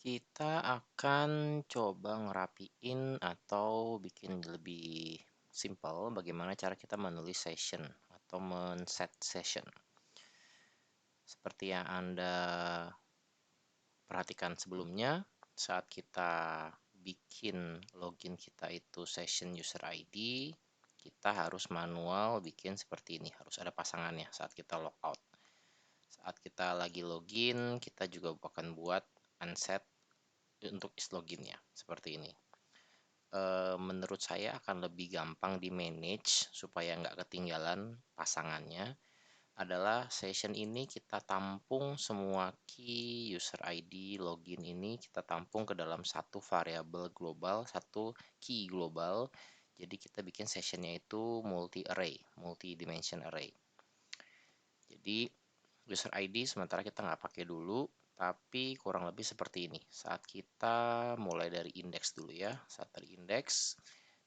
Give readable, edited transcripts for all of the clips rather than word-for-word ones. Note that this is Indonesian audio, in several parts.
Kita akan coba ngerapiin atau bikin lebih simpel bagaimana cara kita menulis session atau men-set session. Seperti yang Anda perhatikan sebelumnya, saat kita bikin login kita itu session user ID, kita harus manual bikin seperti ini, harus ada pasangannya saat kita logout. Saat kita lagi login, kita juga akan buat unset untuk is loginnya seperti ini. Menurut saya akan lebih gampang di manage supaya nggak ketinggalan pasangannya adalah session ini kita tampung semua key user ID login ini kita tampung ke dalam satu variabel global, satu key global. Jadi kita bikin sessionnya itu multi array, multi dimension array. Jadi user ID sementara kita nggak pakai dulu, tapi kurang lebih seperti ini. Saat kita mulai dari indeks dulu ya, saat dari indeks,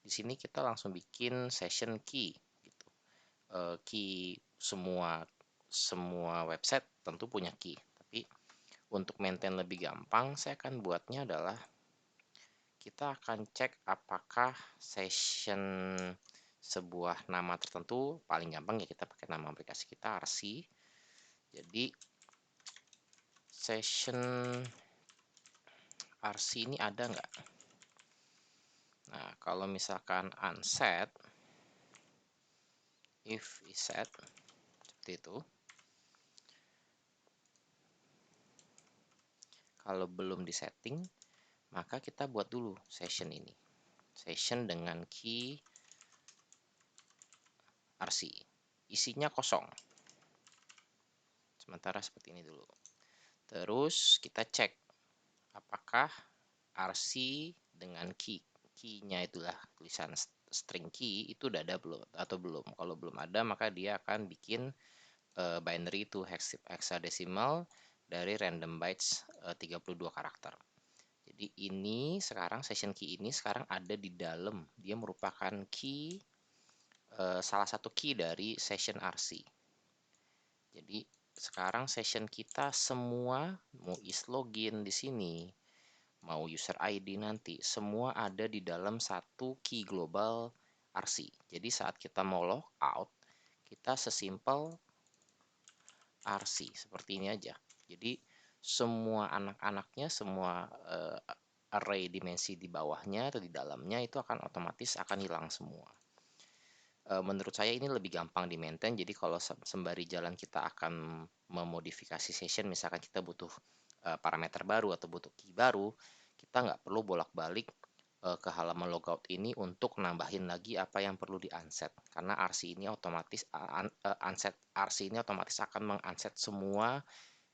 di sini kita langsung bikin session key gitu. Key semua website tentu punya key, tapi untuk maintain lebih gampang, saya akan buatnya adalah kita akan cek apakah session sebuah nama tertentu, paling gampang ya kita pakai nama aplikasi kita RC. Jadi session RC ini ada nggak? Nah, kalau misalkan unset, if is set, seperti itu. Kalau belum disetting, maka kita buat dulu session ini. Session dengan key RC. Isinya kosong. Sementara seperti ini dulu. Terus kita cek apakah RC dengan key-nya itulah tulisan string key itu udah ada belum atau belum. Kalau belum ada maka dia akan bikin binary to hexadecimal dari random bytes 32 karakter. Jadi ini sekarang session key ini sekarang ada di dalam, dia merupakan key salah satu key dari session RC. Jadi sekarang session kita semua mau is login di sini, mau user ID nanti semua ada di dalam satu key global RC. Jadi saat kita mau log out, kita sesimpel RC seperti ini aja. Jadi semua anak-anaknya, semua array dimensi di bawahnya atau di dalamnya itu akan otomatis akan hilang semua. Menurut saya ini lebih gampang di maintain. Jadi kalau sembari jalan kita akan memodifikasi session, misalkan kita butuh parameter baru atau butuh key baru, kita nggak perlu bolak-balik ke halaman logout ini untuk nambahin lagi apa yang perlu di unset, karena RC ini otomatis unset RC ini otomatis akan meng-unset semua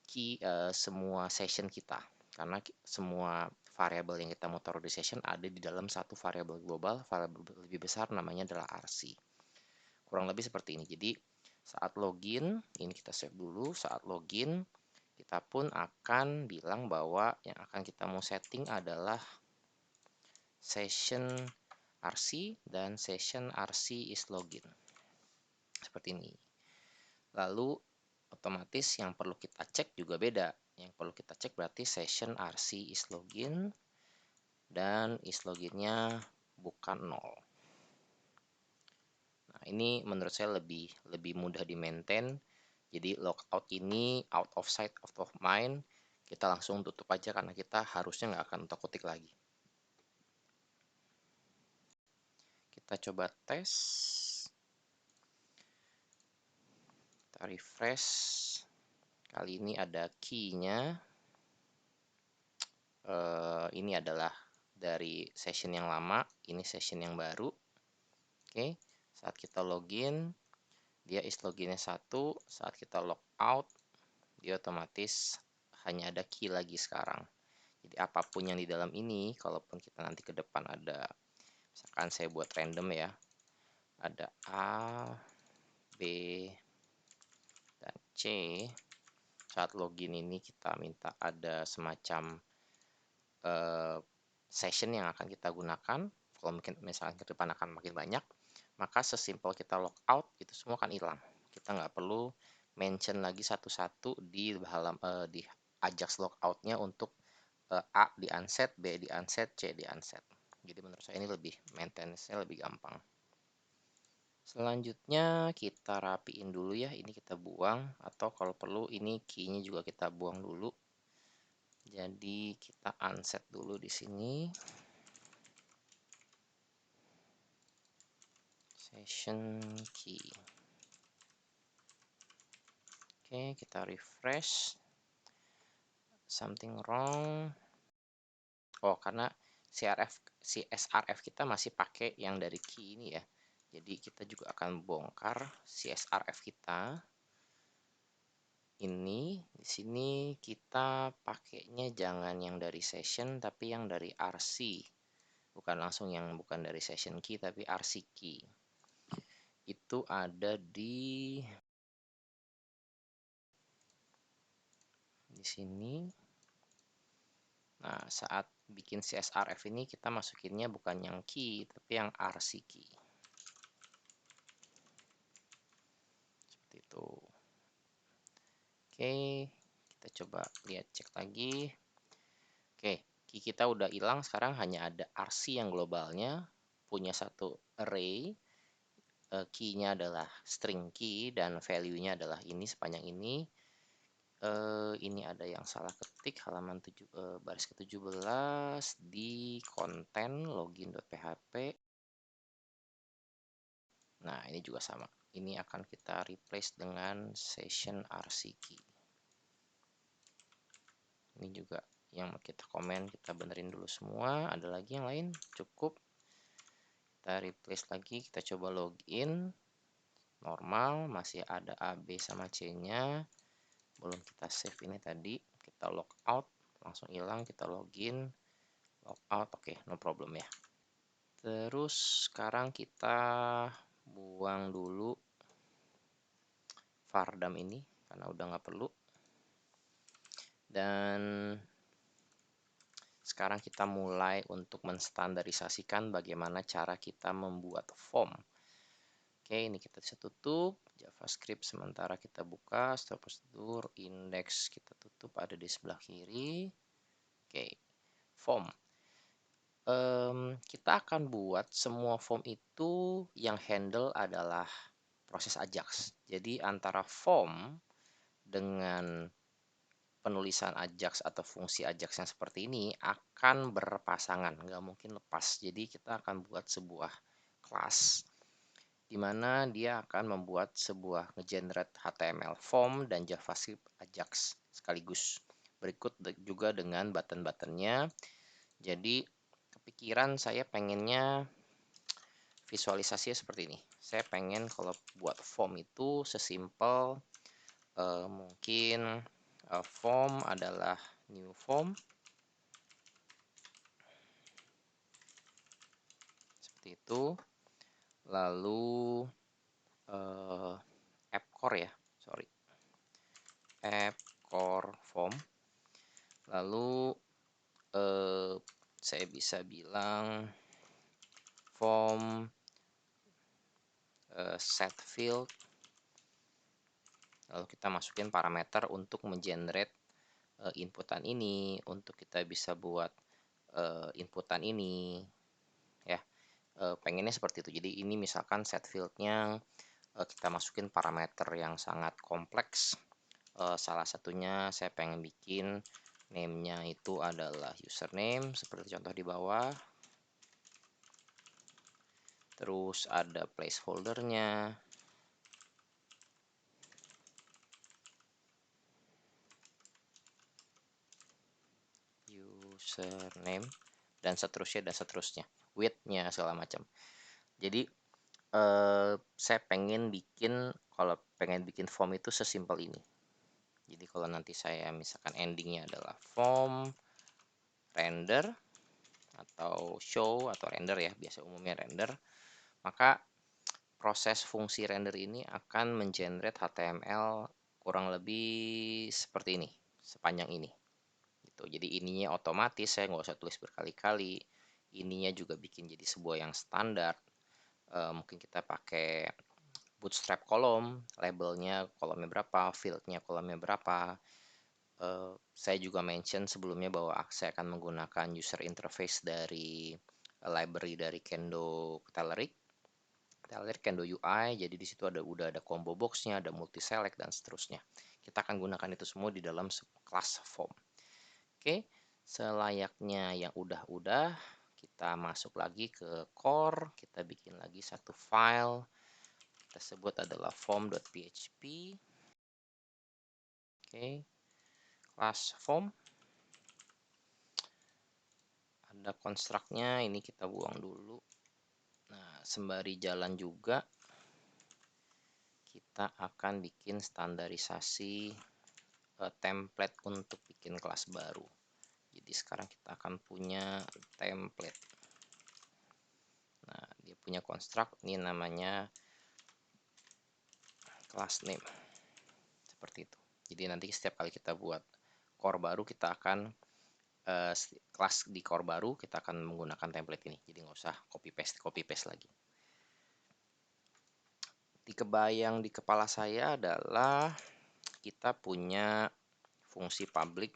key semua session kita, karena semua variabel yang kita mau taruh di session ada di dalam satu variabel global, variabel lebih besar namanya adalah RC. Kurang lebih seperti ini. Jadi saat login, ini kita save dulu, saat login kita pun akan bilang bahwa yang akan kita mau setting adalah session RC dan session RC is login. Seperti ini. Lalu otomatis yang perlu kita cek juga beda. Yang perlu kita cek berarti session RC is login dan is loginnya bukan 0. Nah, ini menurut saya lebih mudah di maintain. Jadi logout ini out of sight, out of mind. Kita langsung tutup aja karena kita harusnya nggak akan otak-atik lagi. Kita coba tes. Kita refresh. Kali ini ada key-nya. Ini adalah dari session yang lama, ini session yang baru. Oke, saat kita login, dia is loginnya 1. Saat kita log out, dia otomatis hanya ada key lagi sekarang. Jadi apapun yang di dalam ini, kalaupun kita nanti ke depan ada, misalkan saya buat random ya, ada A, B, dan C. Saat login ini kita minta ada semacam session yang akan kita gunakan. Kalau mungkin misalnya ke depan akan makin banyak, maka sesimpel kita log out itu semua akan hilang. Kita nggak perlu mention lagi satu-satu di Ajax logoutnya untuk A di unset, B di unset, C di unset. Jadi menurut saya ini lebih maintenance-nya lebih gampang. Selanjutnya kita rapiin dulu ya, ini kita buang, atau kalau perlu ini key-nya juga kita buang dulu. Jadi kita unset dulu di sini. Session key. Oke, kita refresh. Something wrong. Oh, karena CSRF kita masih pakai yang dari key ini ya. Jadi kita juga akan bongkar CSRF kita. Ini di sini kita pakainya jangan yang dari session tapi yang dari RC. Bukan langsung yang bukan dari session key tapi RC key. Itu ada di sini. Nah, saat bikin CSRF ini kita masukinnya bukan yang key, tapi yang RC key. Seperti itu. Oke, kita coba lihat cek lagi. Oke, key kita udah hilang, sekarang hanya ada RC yang globalnya, punya satu array. Key-nya adalah string key dan value-nya adalah ini sepanjang ini. Ini ada yang salah ketik halaman baris ke-17 di konten login.php. Nah, ini juga sama. Ini akan kita replace dengan session RC key. Ini juga yang kita komen, kita benerin dulu semua. Ada lagi yang lain? Cukup. Kita replace lagi, kita coba login. Normal, masih ada A, B, sama C-nya. Belum kita save ini tadi. Kita log out, langsung hilang. Kita login, log out. Oke, no problem ya. Terus sekarang kita buang dulu vardam ini karena udah nggak perlu. Dan sekarang kita mulai untuk menstandarisasikan bagaimana cara kita membuat form. Oke, ini kita bisa tutup. JavaScript sementara kita buka. Store prosedur, index kita tutup, ada di sebelah kiri. Oke, form. Kita akan buat semua form itu yang handle adalah proses Ajax. Jadi antara form dengan penulisan Ajax atau fungsi Ajax yang seperti ini akan berpasangan, nggak mungkin lepas. Jadi kita akan buat sebuah kelas di mana dia akan membuat sebuah ngegenerate HTML form dan JavaScript Ajax sekaligus. Berikut juga dengan button-buttonnya. Jadi kepikiran saya pengennya visualisasinya seperti ini. Saya pengen kalau buat form itu sesimpel mungkin form adalah new form seperti itu. Lalu app core ya, sorry, app core form. Lalu saya bisa bilang form set field. Lalu kita masukin parameter untuk mengenerate inputan ini, untuk kita bisa buat inputan ini ya. Pengennya seperti itu. Jadi ini misalkan set fieldnya kita masukin parameter yang sangat kompleks. Salah satunya saya pengen bikin name-nya itu adalah username seperti contoh di bawah. Terus ada placeholder-nya. Username dan seterusnya. Width-nya segala macam. Jadi saya pengen bikin, kalau pengen bikin form itu sesimpel ini. Jadi kalau nanti saya misalkan endingnya adalah form render atau show atau render ya, biasa umumnya render, maka proses fungsi render ini akan mengenerate HTML kurang lebih seperti ini, sepanjang ini gitu. Jadi ininya otomatis, saya nggak usah tulis berkali-kali. Ininya juga bikin jadi sebuah yang standar. Mungkin kita pakai bootstrap kolom, labelnya kolomnya berapa, fieldnya kolomnya berapa, Saya juga mention sebelumnya bahwa saya akan menggunakan user interface dari library dari Kendo Telerik, Kendo UI. Jadi di situ udah ada combo boxnya, ada multi select dan seterusnya. Kita akan gunakan itu semua di dalam kelas form. Oke, selayaknya yang udah, kita masuk lagi ke core, kita bikin lagi satu file, kita sebut adalah form.php. Oke, class form, ada konstruknya, ini kita buang dulu. Nah, sembari jalan juga, kita akan bikin standarisasi template untuk bikin kelas baru. Jadi sekarang kita akan punya template. Nah, dia punya construct, ini namanya class name. Seperti itu. Jadi nanti setiap kali kita buat core baru, kita akan kelas di core baru, kita akan menggunakan template ini. Jadi nggak usah copy paste lagi. Kebayang di kepala saya adalah kita punya fungsi public,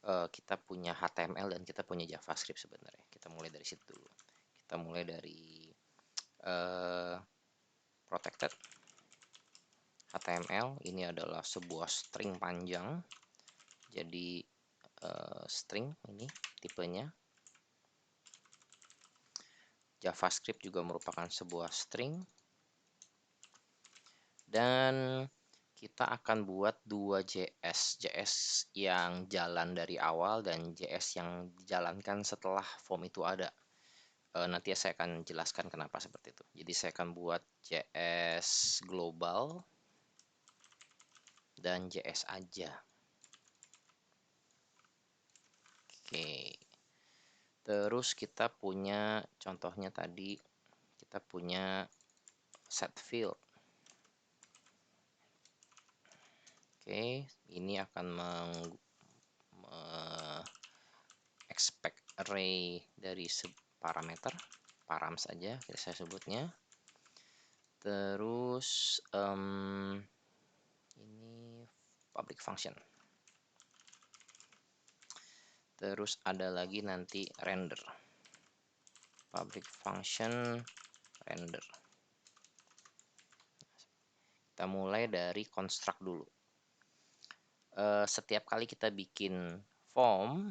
kita punya HTML dan kita punya JavaScript sebenarnya. Kita mulai dari situ dulu. Kita mulai dari protected HTML. Ini adalah sebuah string panjang. Jadi string ini tipenya. JavaScript juga merupakan sebuah string. Dan kita akan buat dua JS yang jalan dari awal dan JS yang dijalankan setelah form itu ada. Nanti saya akan jelaskan kenapa seperti itu. Jadi saya akan buat JS global dan JS aja. Oke. Terus kita punya contohnya tadi, kita punya set field. Oke, ini akan expect array dari parameter, param saja saya sebutnya. Terus ini public function. Terus ada lagi nanti render, public function render. Kita mulai dari construct dulu. Setiap kali kita bikin form,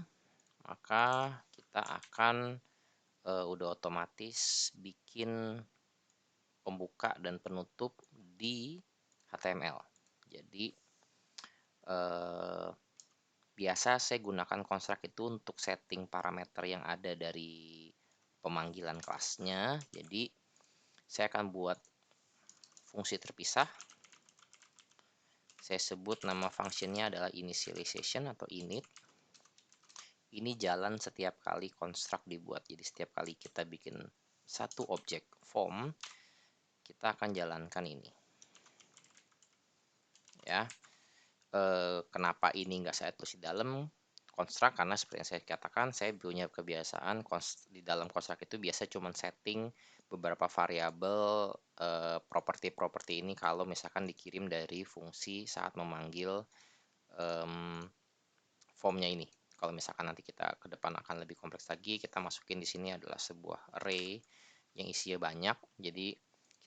maka kita akan udah otomatis bikin pembuka dan penutup di HTML. Jadi biasa saya gunakan construct itu untuk setting parameter yang ada dari pemanggilan kelasnya. Jadi saya akan buat fungsi terpisah. Saya sebut nama fungsinya adalah initialization atau init. Ini jalan setiap kali construct dibuat. Jadi setiap kali kita bikin satu objek form, kita akan jalankan ini. Ya, kenapa ini nggak saya tulis di dalam construct? Karena seperti yang saya katakan, saya punya kebiasaan di dalam construct itu biasa cuma setting beberapa variabel properti ini kalau misalkan dikirim dari fungsi saat memanggil formnya ini. Kalau misalkan nanti kita ke depan akan lebih kompleks lagi, kita masukin di sini adalah sebuah array yang isinya banyak. Jadi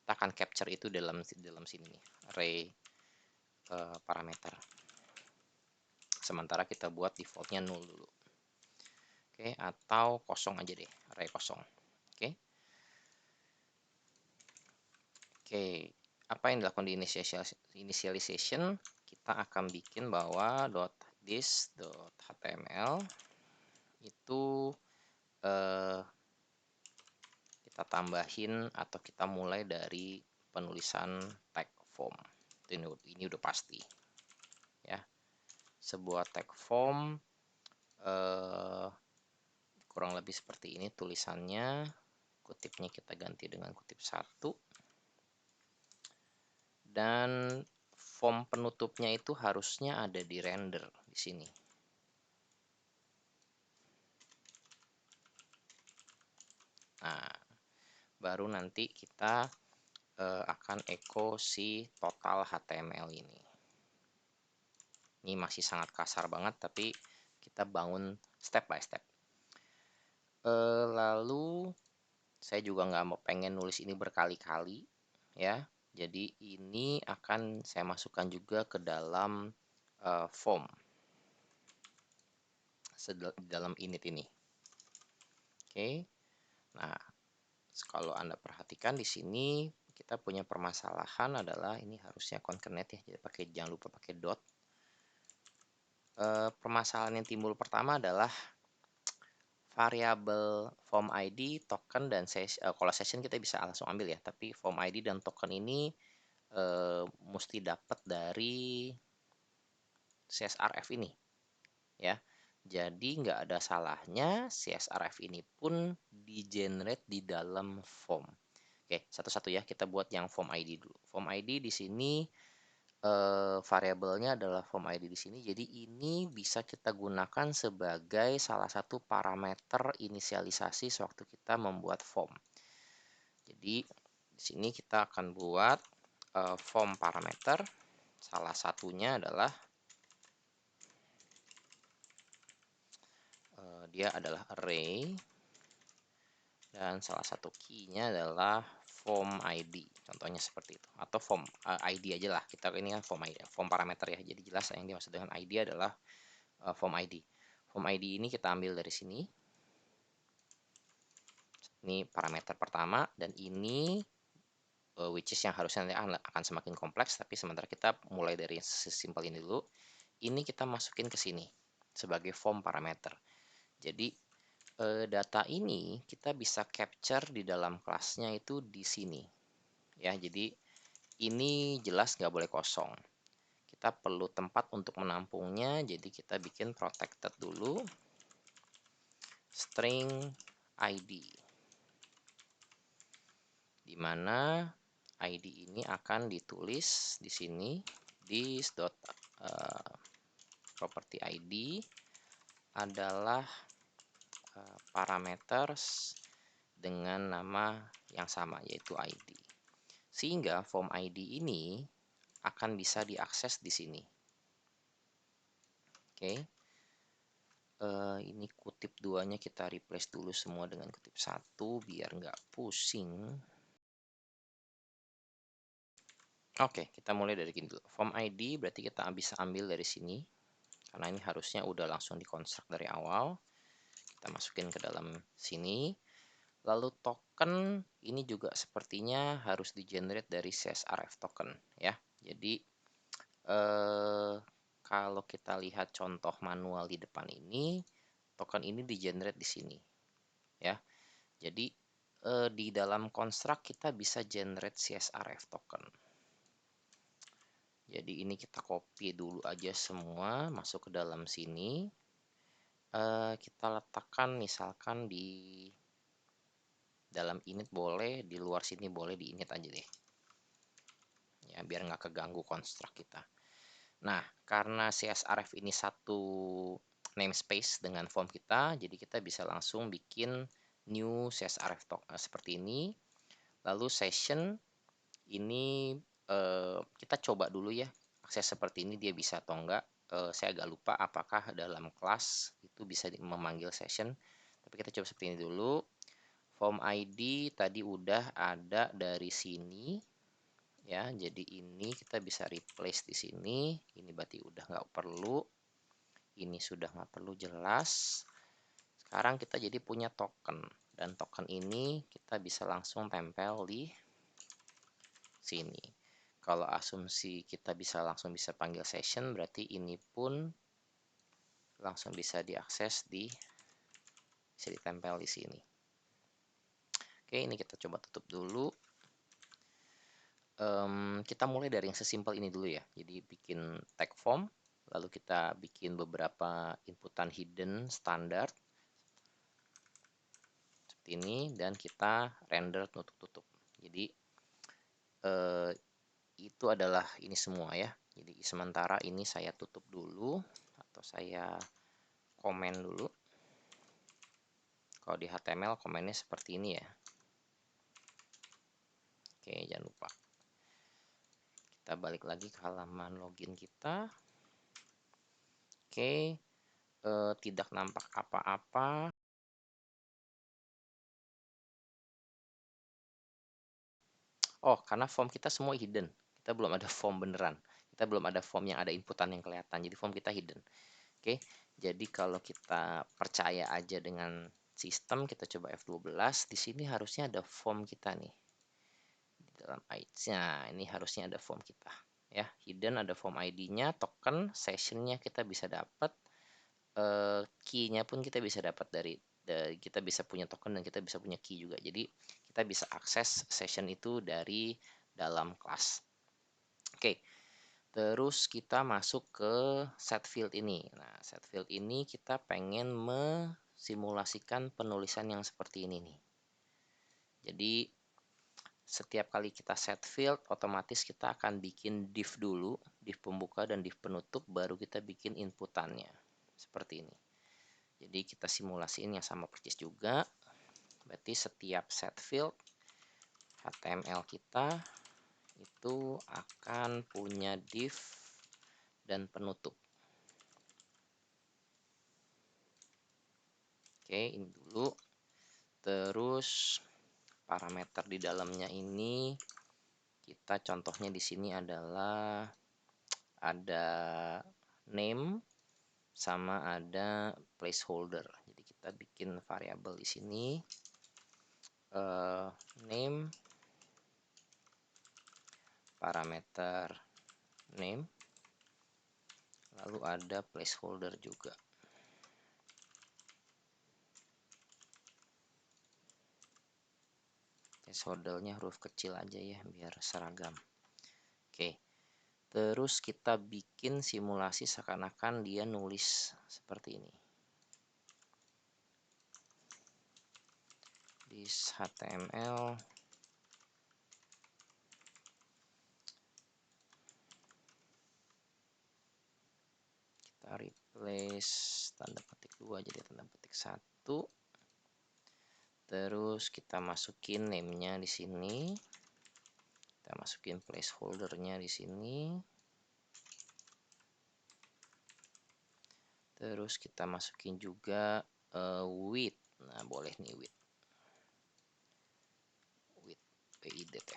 kita akan capture itu dalam sini nih, array parameter. Sementara kita buat defaultnya 0 dulu. Oke, atau kosong aja deh, array kosong. Oke. Oke, apa yang dilakukan di initialization? Kita akan bikin bahwa .this.html itu kita tambahin atau kita mulai dari penulisan tag form. Ini udah pasti ya. Sebuah tag form kurang lebih seperti ini tulisannya. Kutipnya kita ganti dengan kutip 1. Dan form penutupnya itu harusnya ada di render di sini. Nah, baru nanti kita akan echo si total HTML ini. Ini masih sangat kasar banget, tapi kita bangun step by step. Lalu saya juga nggak mau pengen nulis ini berkali-kali ya. Jadi ini akan saya masukkan juga ke dalam form di dalam init ini. Oke. Nah, kalau Anda perhatikan di sini kita punya permasalahan adalah ini harusnya concatenate ya. Jadi jangan lupa pakai dot. Permasalahan yang timbul pertama adalah variabel form ID, token, dan kalau session kita bisa langsung ambil ya, tapi form ID dan token ini mesti dapat dari CSRF ini ya. Jadi nggak ada salahnya CSRF ini pun di-generate di dalam form. Oke, satu-satu ya, kita buat yang form ID dulu. Form ID di sini variabelnya adalah form ID di sini. Jadi ini bisa kita gunakan sebagai salah satu parameter inisialisasi sewaktu kita membuat form. Jadi di sini kita akan buat form parameter. Salah satunya adalah dia adalah array, dan salah satu key-nya adalah form ID. Contohnya seperti itu. Atau form ID aja lah. Kita ini kan form ID, form parameter ya. Jadi jelas yang dimaksud dengan ID adalah form ID. Form ID ini kita ambil dari sini. Ini parameter pertama, dan ini which is yang harusnya nanti akan semakin kompleks, tapi sementara kita mulai dari sesimpel ini dulu. Ini kita masukin ke sini sebagai form parameter. Jadi data ini kita bisa capture di dalam kelasnya itu di sini ya. Jadi ini jelas nggak boleh kosong, kita perlu tempat untuk menampungnya. Jadi kita bikin protected dulu, string ID, dimana ID ini akan ditulis di sini property ID adalah parameters dengan nama yang sama, yaitu ID. Sehingga form ID ini akan bisa diakses di sini. Oke. Ini kutip 2-nya kita replace dulu semua dengan kutip 1 biar nggak pusing. Oke, kita mulai dari gini dulu. Form ID berarti kita bisa ambil dari sini, karena ini harusnya udah langsung dikonstruk dari awal. Kita masukin ke dalam sini. Lalu token ini juga sepertinya harus di-generate dari CSRF token ya. Jadi kalau kita lihat contoh manual di depan ini, token ini di-generate di sini ya. Jadi di dalam construct kita bisa generate CSRF token. Jadi ini kita copy dulu aja semua masuk ke dalam sini. Kita letakkan misalkan di dalam init boleh, di luar sini boleh, di init aja deh ya, biar nggak keganggu konstruk kita. Nah, karena CSRF ini satu namespace dengan form kita, jadi kita bisa langsung bikin new CSRF seperti ini. Lalu session ini kita coba dulu ya, akses seperti ini dia bisa atau enggak. Saya agak lupa apakah dalam kelas itu bisa memanggil session, tapi kita coba seperti ini dulu. Form ID tadi udah ada dari sini ya, jadi ini kita bisa replace di sini. Ini berarti udah nggak perlu, ini sudah nggak perlu, jelas. Sekarang kita jadi punya token, dan token ini kita bisa langsung tempel di sini. Kalau asumsi kita langsung bisa panggil session, berarti ini pun langsung bisa diakses bisa ditempel di sini. Oke, ini kita coba tutup dulu. Kita mulai dari yang sesimpel ini dulu ya. Jadi bikin tag form, lalu kita bikin beberapa inputan hidden standar seperti ini, dan kita render tutup-tutup. Jadi itu adalah ini semua ya. Jadi sementara ini saya tutup dulu, atau saya komen dulu. Kalau di HTML komennya seperti ini ya. Oke, jangan lupa. Kita balik lagi ke halaman login kita. Oke, tidak nampak apa-apa. Oh, karena form kita semua hidden. Kita belum ada form beneran. Kita belum ada form yang ada inputan yang kelihatan. Jadi form kita hidden. Oke, jadi kalau kita percaya aja dengan sistem, kita coba F12. Di sini harusnya ada form kita nih. Di dalam ID-nya, ini harusnya ada form kita. Ya, hidden ada form ID-nya, token, session-nya kita bisa dapat, key-nya pun kita bisa dapat dari kita bisa punya token dan kita bisa punya key juga. Jadi kita bisa akses session itu dari dalam kelas. Oke, terus kita masuk ke set field ini. Nah, set field ini kita pengen mesimulasikan penulisan yang seperti ini nih. Jadi setiap kali kita set field, otomatis kita akan bikin div dulu, div pembuka dan div penutup, baru kita bikin inputannya. Seperti ini. Jadi kita simulasiin yang sama persis juga. Berarti setiap set field HTML kita itu akan punya div dan penutup. Oke, ini dulu. Terus parameter di dalamnya ini kita contohnya di sini adalah ada name sama ada placeholder. Jadi kita bikin variabel di sini name, parameter name, lalu ada placeholder juga. Placeholdernya huruf kecil aja ya biar seragam. Oke, terus kita bikin simulasi seakan-akan dia nulis seperti ini. This HTML kita replace tanda petik 2 jadi tanda petik 1. Terus kita masukin name-nya di sini. Kita masukin placeholder-nya di sini. Terus kita masukin juga width. Nah, boleh nih width. Width width.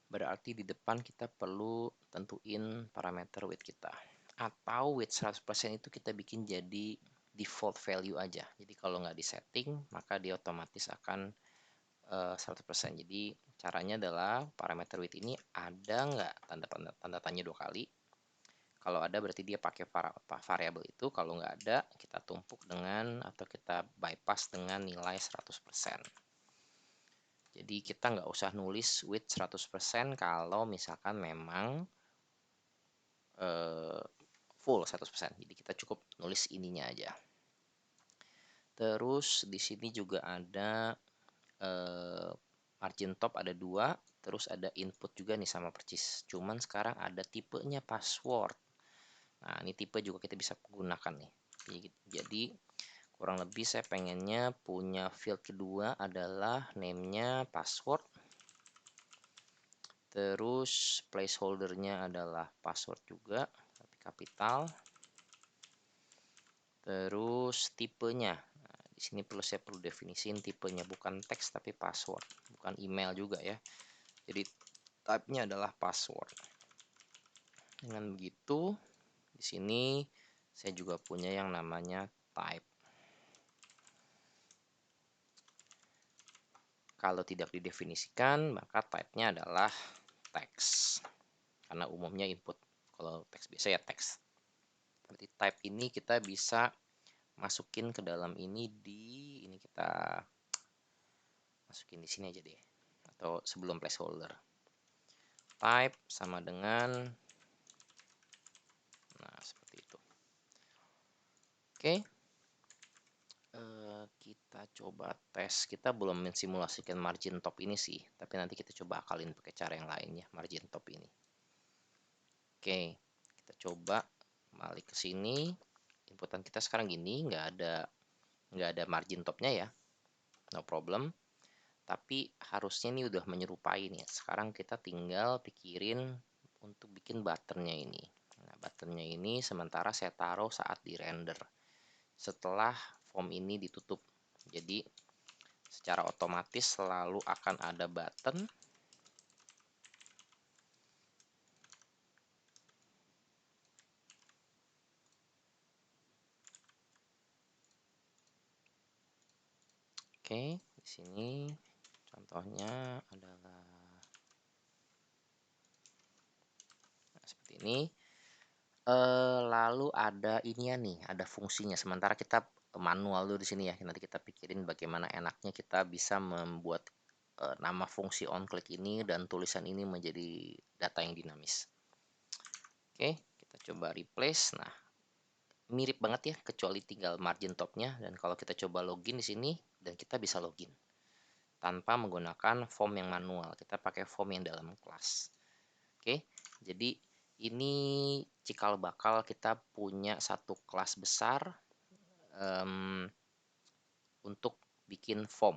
Berarti di depan kita perlu tentuin parameter width kita. Atau width 100% itu kita bikin jadi default value aja. Jadi kalau nggak disetting, maka dia otomatis akan 100%. Jadi caranya adalah parameter width ini ada nggak tanda tanya 2 kali. Kalau ada berarti dia pakai variabel itu. Kalau nggak ada, kita tumpuk dengan atau kita bypass dengan nilai 100%. Jadi kita nggak usah nulis width 100% kalau misalkan memang full 100%. Jadi kita cukup nulis ininya aja. Terus di sini juga ada margin top ada 2, terus ada input juga nih sama persis. Cuman sekarang ada tipenya password. Nah, ini tipe juga kita bisa gunakan nih. Jadi kurang lebih saya pengennya punya field kedua adalah name-nya password. Terus placeholder-nya adalah password juga, tapi kapital. Terus tipenya. Nah, di sini saya perlu definisiin tipenya, bukan teks tapi password, bukan email juga ya. Jadi type-nya adalah password. Dengan begitu, di sini saya juga punya yang namanya type. Kalau tidak didefinisikan, maka type-nya adalah teks. Karena umumnya input. Kalau teks biasa ya teks. Berarti type ini kita bisa masukin ke dalam ini kita masukin di sini aja deh. Atau sebelum placeholder. Type sama dengan seperti itu. Oke. Kita coba tes. Kita belum mensimulasikan margin top ini sih, tapi nanti kita coba akalin pakai cara yang lain ya, margin top ini. Oke, kita coba balik ke sini. Inputan kita sekarang gini, nggak ada margin topnya ya, no problem. tapi harusnya ini udah menyerupai nih. Sekarang kita tinggal pikirin untuk bikin buttonnya ini. Nah, buttonnya ini sementara saya taruh saat di render setelah form ini ditutup. Jadi secara otomatis selalu akan ada button Oke, di sini contohnya adalah seperti ini. Lalu ada ininya nih, ada fungsinya. Sementara kita manual dulu di sini ya. Nanti kita pikirin bagaimana enaknya kita bisa membuat nama fungsi onClick ini dan tulisan ini menjadi data yang dinamis. Oke, kita coba replace. Nah, mirip banget ya, kecuali tinggal margin topnya. Dan kalau kita coba login di sini, dan kita bisa login tanpa menggunakan form yang manual. Kita pakai form yang dalam kelas. Oke, jadi ini cikal bakal kita punya satu kelas besar untuk bikin form.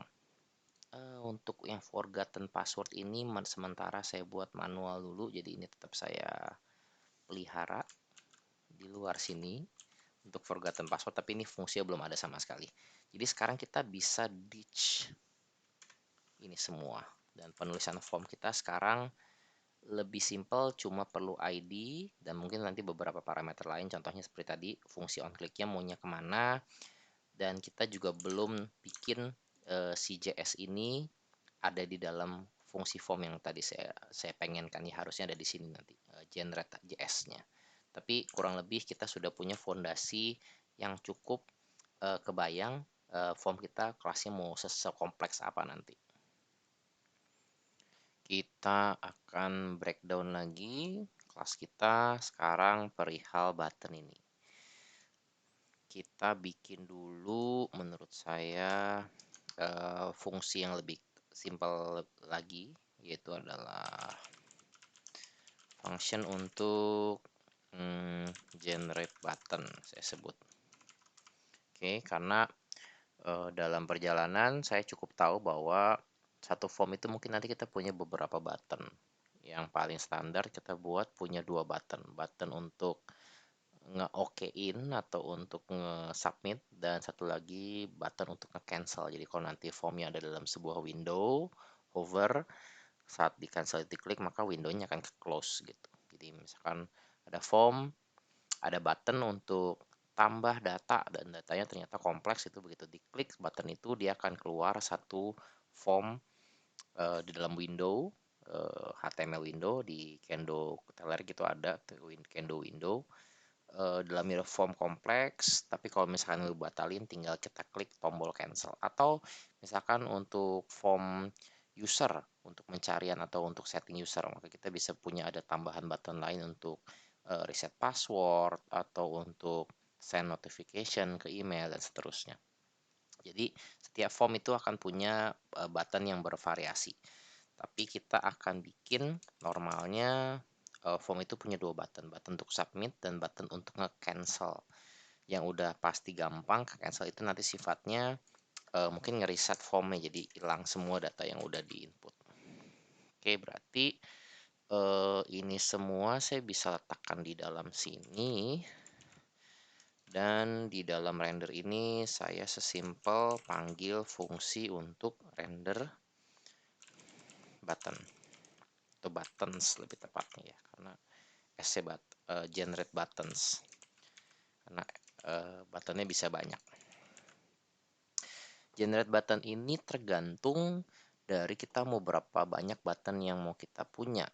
Untuk yang forgotten password ini sementara saya buat manual dulu, jadi ini tetap saya pelihara di luar sini untuk forgotten password, tapi ini fungsinya belum ada sama sekali. Jadi sekarang kita bisa ditch ini semua, dan penulisan form kita sekarang lebih simple, cuma perlu ID dan mungkin nanti beberapa parameter lain, contohnya seperti tadi fungsi onClick-nya maunya kemana, dan kita juga belum bikin si JS ini ada di dalam fungsi form yang tadi saya pengenkan ya, harusnya ada di sini nanti generate JS-nya. Tapi kurang lebih kita sudah punya fondasi yang cukup kebayang form kita kelasnya mau sekompleks apa nanti. Kita akan breakdown lagi kelas kita sekarang perihal button ini. Kita bikin dulu menurut saya fungsi yang lebih simpel lagi, yaitu adalah function untuk generate button saya sebut. Oke, karena dalam perjalanan saya cukup tahu bahwa satu form itu mungkin nanti kita punya beberapa button. Yang paling standar kita buat punya 2 button untuk nge-okein atau untuk nge-submit, dan satu lagi button untuk nge-cancel. Jadi kalau nanti formnya ada dalam sebuah window, hover, saat di cancel diklik maka windownya akan close gitu. Jadi misalkan ada form, ada button untuk tambah data dan datanya ternyata kompleks, itu begitu diklik button itu dia akan keluar satu form di dalam window, HTML window di Kendo Teller gitu ada Kendo window dalam form kompleks, tapi kalau misalkan lu batalin tinggal kita klik tombol cancel. Atau misalkan untuk form user, untuk pencarian atau untuk setting user, maka kita bisa punya ada tambahan button lain untuk reset password atau untuk send notification ke email dan seterusnya. Jadi setiap form itu akan punya button yang bervariasi. Tapi kita akan bikin normalnya form itu punya 2 button untuk submit dan button untuk nge-cancel. Yang udah pasti gampang, cancel itu nanti sifatnya mungkin nge-reset formnya, jadi hilang semua data yang udah di-input. Oke, berarti ini semua saya bisa letakkan di dalam sini. Dan di dalam render ini saya sesimpel panggil fungsi untuk render button atau buttons lebih tepatnya ya, karena generate buttons, karena buttonnya bisa banyak. Generate button ini tergantung dari kita mau berapa banyak button yang mau kita punya.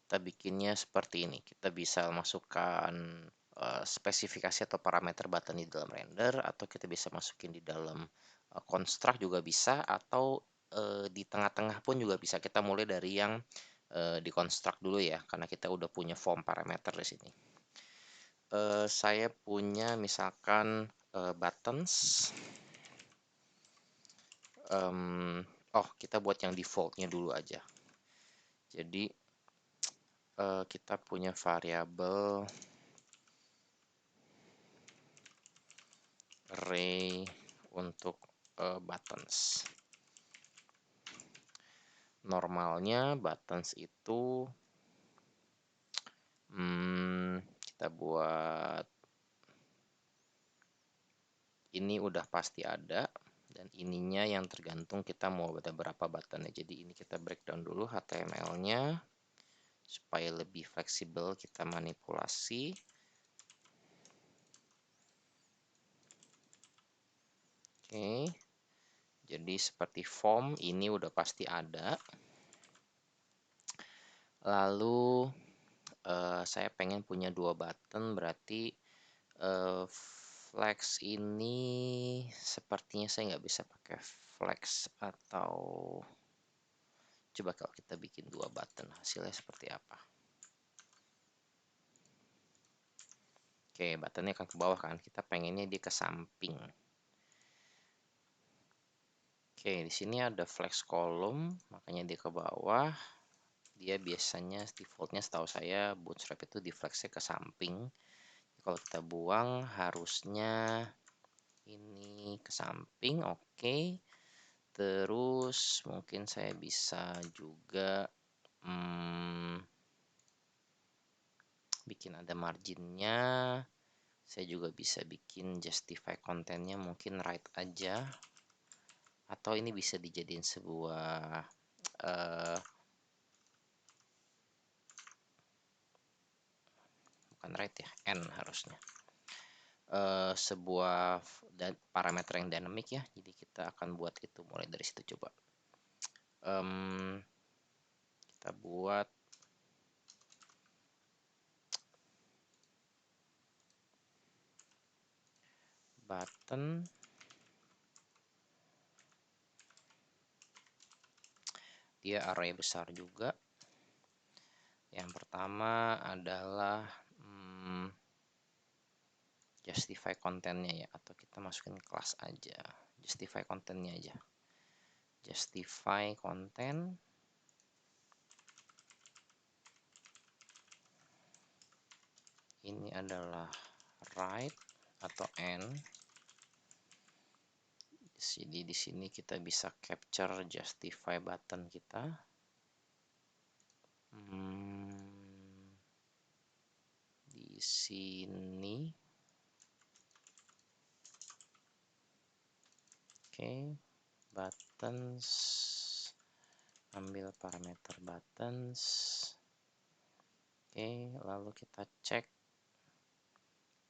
Kita bikinnya seperti ini, kita bisa masukkan spesifikasi atau parameter button di dalam render, atau kita bisa masukin di dalam construct juga bisa, atau di tengah-tengah pun juga bisa. Kita mulai dari yang di construct dulu ya, karena kita udah punya form parameter di sini. Saya punya misalkan buttons. Kita buat yang defaultnya dulu aja. Jadi kita punya variabel array untuk buttons. Normalnya buttons itu kita buat ini udah pasti ada, dan ininya yang tergantung kita mau ada berapa buttonnya. Jadi ini kita breakdown dulu HTML-nya supaya lebih fleksibel kita manipulasi. Oke, jadi seperti form ini udah pasti ada. Lalu saya pengen punya 2 button, berarti flex ini sepertinya saya nggak bisa pakai flex, atau coba kalau kita bikin 2 button hasilnya seperti apa. Oke, buttonnya akan ke bawah kan, kita pengennya dia ke samping. Oke, di sini ada flex column, makanya dia ke bawah. Dia biasanya defaultnya setahu saya Bootstrap itu di flexnya ke samping. Kalau kita buang harusnya ini ke samping. Oke. Terus mungkin saya bisa juga bikin ada marginnya. Saya juga bisa bikin justify kontennya mungkin right aja, atau ini bisa dijadiin sebuah bukan right ya, n harusnya sebuah parameter yang dynamic ya. Jadi kita akan buat itu mulai dari situ. Coba kita buat button dia array besar juga. Yang pertama adalah justify kontennya ya, atau kita masukin kelas aja, justify kontennya aja, justify konten. Ini adalah right atau n. Jadi di sini kita bisa capture justify button kita. Di sini oke, buttons, ambil parameter buttons. Oke, lalu kita cek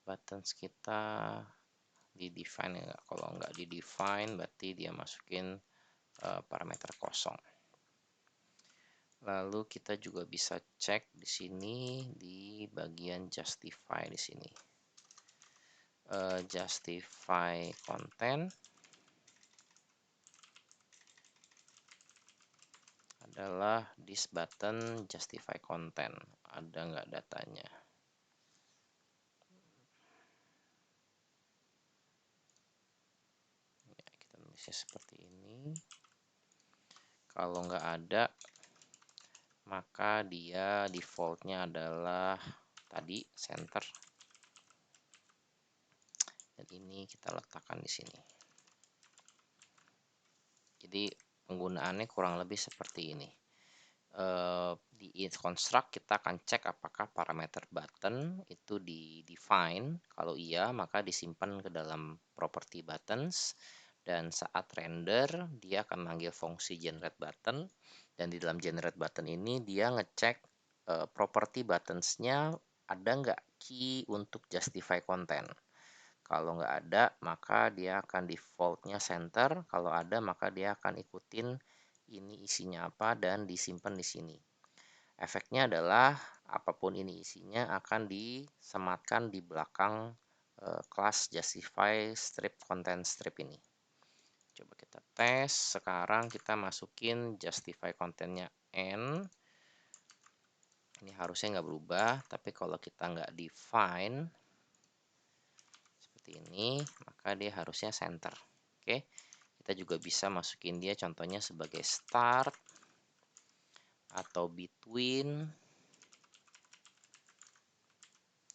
buttons kita di define ya. Kalau nggak di define berarti dia masukin parameter kosong. Lalu kita juga bisa cek di sini di bagian justify di sini. Justify content adalah this button justify content. Ada nggak datanya? Ya, kita tulisnya seperti ini. Kalau nggak ada, maka dia defaultnya adalah tadi center. Dan ini kita letakkan di sini. Jadi penggunaannya kurang lebih seperti ini. Di construct kita akan cek apakah parameter button itu di define. Kalau iya, maka disimpan ke dalam property buttons, dan saat render dia akan manggil fungsi generate button, dan di dalam generate button ini dia ngecek property buttonsnya ada nggak key untuk justify content. Kalau nggak ada, maka dia akan defaultnya center. Kalau ada, maka dia akan ikutin ini isinya apa dan disimpan di sini. Efeknya adalah apapun ini isinya akan disematkan di belakang kelas justify strip content strip ini. Coba kita tes. Sekarang kita masukin justify kontennya n. Ini harusnya nggak berubah, tapi kalau kita nggak define seperti ini, maka dia harusnya center. Oke, kita juga bisa masukin dia contohnya sebagai start atau between.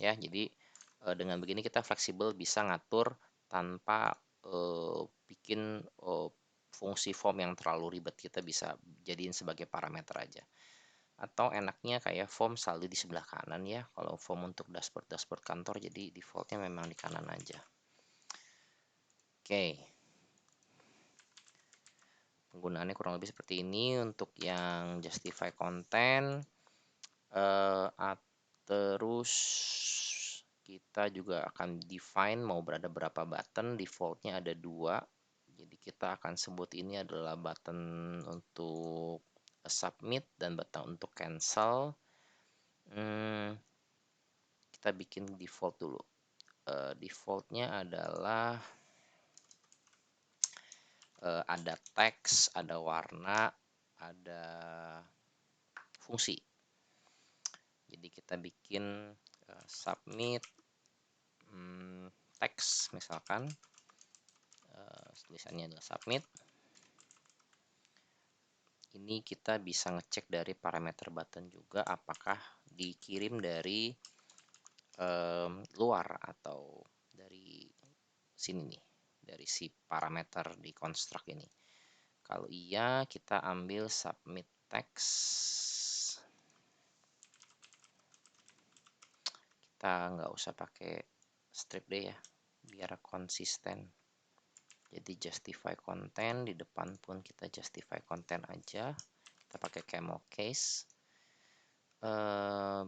Ya, jadi dengan begini kita fleksibel bisa ngatur tanpa bikin fungsi form yang terlalu ribet, kita bisa jadiin sebagai parameter aja. Atau enaknya kayak form selalu di sebelah kanan ya, kalau form untuk dashboard kantor, jadi defaultnya memang di kanan aja. Oke, penggunaannya kurang lebih seperti ini untuk yang justify content. Terus kita juga akan define mau berada berapa button, defaultnya ada 2. Jadi kita akan sebut ini adalah button untuk submit dan button untuk cancel. Kita bikin default dulu. Defaultnya adalah ada teks, ada warna, ada fungsi. Jadi kita bikin submit teks misalkan, tulisannya adalah submit. Ini kita bisa ngecek dari parameter button juga apakah dikirim dari luar atau dari sini nih, dari si parameter di construct ini. Kalau iya, kita ambil submit text. Kita nggak usah pakai strip deh ya, biar konsisten. Jadi justify content, di depan pun kita justify content aja. Kita pakai camel case.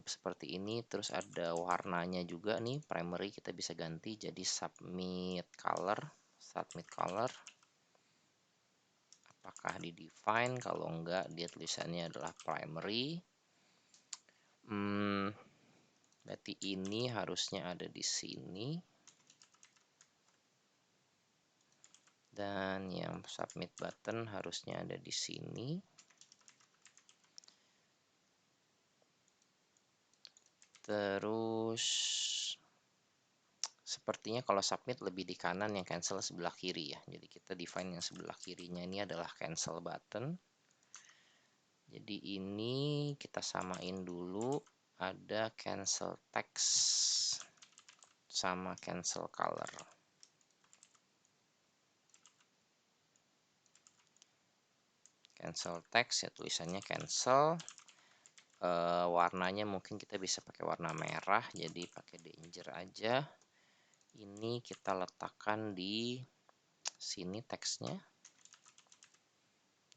Seperti ini. Terus ada warnanya juga nih, primary kita bisa ganti jadi submit color. Apakah di define? Kalau enggak, dia tulisannya adalah primary. Berarti ini harusnya ada di sini. Dan yang submit button harusnya ada di sini. Terus sepertinya kalau submit lebih di kanan, yang cancel sebelah kiri ya. Jadi kita define yang sebelah kirinya ini adalah cancel button. Jadi ini kita samain dulu, ada cancel text sama cancel color. Cancel text ya tulisannya cancel. Warnanya mungkin kita bisa pakai warna merah, jadi pakai danger aja. Ini kita letakkan di sini teksnya,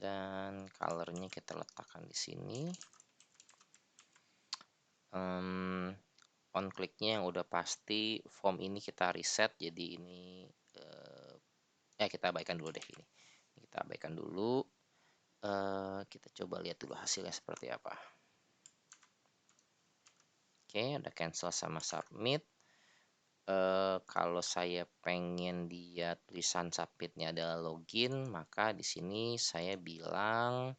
dan colornya kita letakkan di sini. On clicknya yang udah pasti, form ini kita reset, jadi ini kita abaikan dulu deh ini. Kita abaikan dulu. Kita coba lihat dulu hasilnya seperti apa. Oke, ada cancel sama submit. Kalau saya pengen dia tulisan submitnya adalah login, maka di sini saya bilang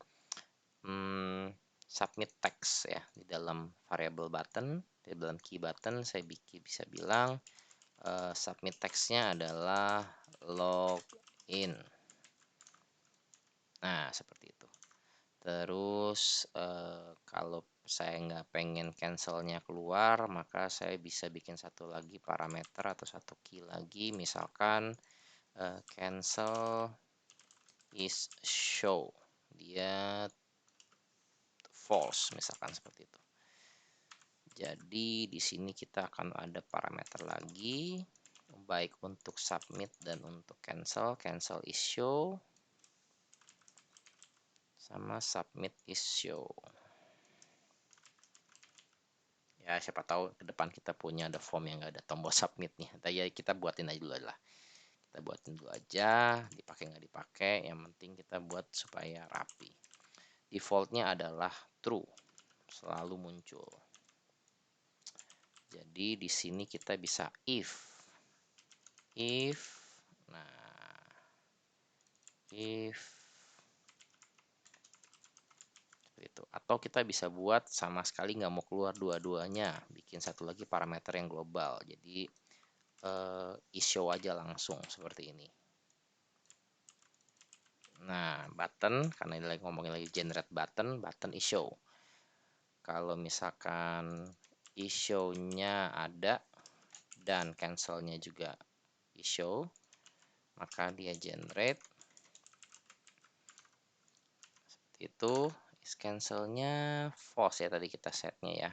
submit text ya, di dalam variable button, di dalam key button saya bisa bilang submit textnya adalah login. Nah, seperti itu. Terus kalau saya nggak pengen cancelnya keluar, maka saya bisa bikin satu lagi parameter atau satu key lagi, misalkan cancel is show, dia false misalkan seperti itu. Jadi di sini kita akan ada parameter lagi, baik untuk submit dan untuk cancel. Cancel is show sama submit is show. Ya, siapa tahu ke depan kita punya ada form yang nggak ada tombol submitnya. Ya kita buatin aja dulu lah. Kita buatin dulu aja, dipakai nggak dipakai, yang penting kita buat supaya rapi. Defaultnya adalah true, selalu muncul. Jadi di sini kita bisa if, nah if itu, atau kita bisa buat sama sekali nggak mau keluar dua-duanya, bikin satu lagi parameter yang global. Jadi issue aja langsung seperti ini. Nah, button, karena ini lagi ngomongin lagi generate button, button issue. Kalau misalkan issue-nya ada dan cancelnya juga issue, maka dia generate seperti itu. Is cancelnya false ya, tadi kita setnya ya,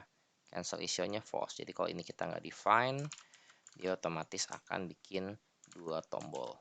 cancel issue-nya false. Jadi kalau ini kita nggak define, dia otomatis akan bikin 2 tombol.